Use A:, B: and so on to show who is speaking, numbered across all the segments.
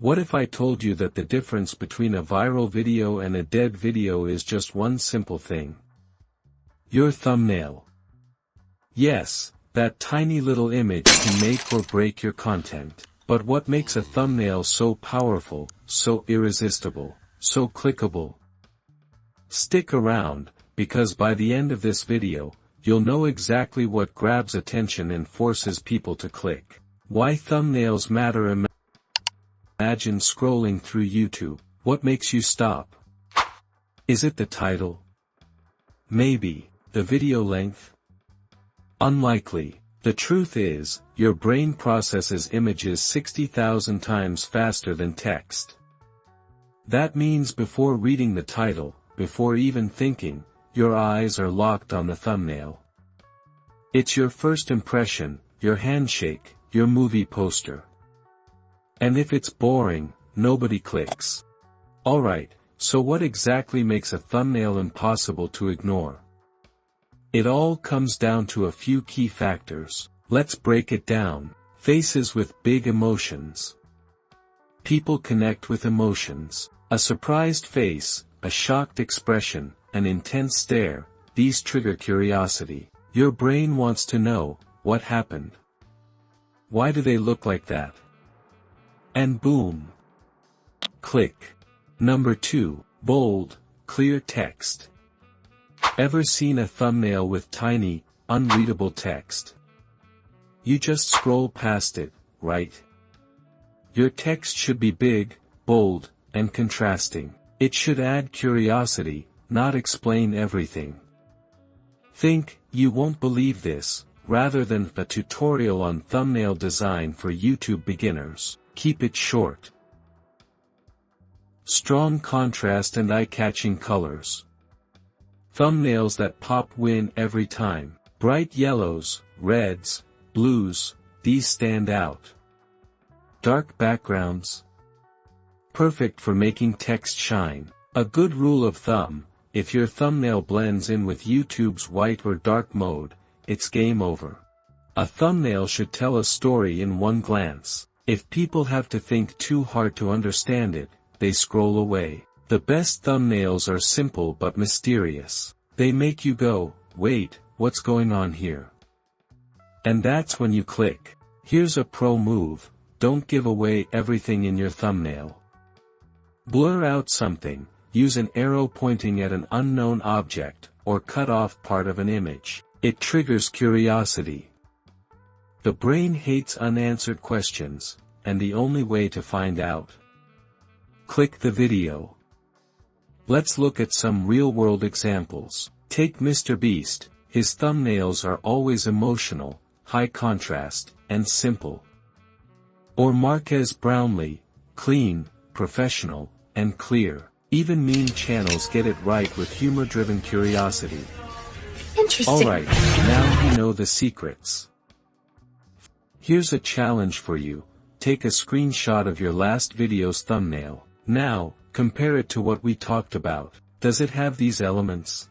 A: What if I told you that the difference between a viral video and a dead video is just one simple thing? Your thumbnail. Yes, that tiny little image can make or break your content. But what makes a thumbnail so powerful, so irresistible, so clickable? Stick around, because by the end of this video, you'll know exactly what grabs attention and forces people to click. Why thumbnails matter. Imagine scrolling through YouTube. What makes you stop? Is it the title? Maybe. The video length? Unlikely. The truth is, your brain processes images 60,000 times faster than text. That means before reading the title, before even thinking, your eyes are locked on the thumbnail. It's your first impression, your handshake, your movie poster. And if it's boring, nobody clicks. Alright, so what exactly makes a thumbnail impossible to ignore? It all comes down to a few key factors. Let's break it down. Faces with big emotions. People connect with emotions. A surprised face, a shocked expression, an intense stare, these trigger curiosity. Your brain wants to know, what happened? Why do they look like that? And boom. Click. Number 2, bold, clear text. Ever seen a thumbnail with tiny, unreadable text? You just scroll past it, right? Your text should be big, bold, and contrasting. It should add curiosity, not explain everything. Think, you won't believe this, rather than a tutorial on thumbnail design for YouTube beginners. Keep it short. Strong contrast and eye-catching colors. Thumbnails that pop win every time. Bright yellows, reds, blues, these stand out. Dark backgrounds. Perfect for making text shine. A good rule of thumb, if your thumbnail blends in with YouTube's white or dark mode, it's game over. A thumbnail should tell a story in one glance. If people have to think too hard to understand it, they scroll away. The best thumbnails are simple but mysterious. They make you go, wait, what's going on here? And that's when you click. Here's a pro move, don't give away everything in your thumbnail. Blur out something, use an arrow pointing at an unknown object, or cut off part of an image. It triggers curiosity. The brain hates unanswered questions, and the only way to find out. Click the video. Let's look at some real-world examples. Take Mr. Beast, his thumbnails are always emotional, high contrast, and simple. Or Marques Brownlee, clean, professional, and clear. Even meme channels get it right with humor-driven curiosity.
B: Interesting.
A: Alright, now you know the secrets. Here's a challenge for you. Take a screenshot of your last video's thumbnail. Now, compare it to what we talked about. Does it have these elements?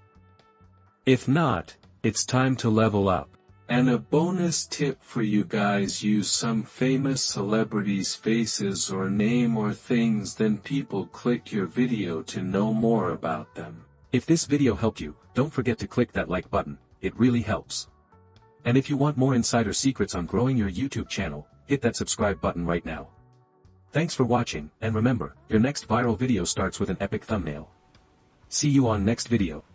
A: If not, it's time to level up. And a bonus tip for you guys: use some famous celebrities' faces or name or things, then people click your video to know more about them. If this video helped you, don't forget to click that like button, it really helps. And if you want more insider secrets on growing your YouTube channel, hit that subscribe button right now. Thanks for watching, and remember, your next viral video starts with an epic thumbnail. See you on next video.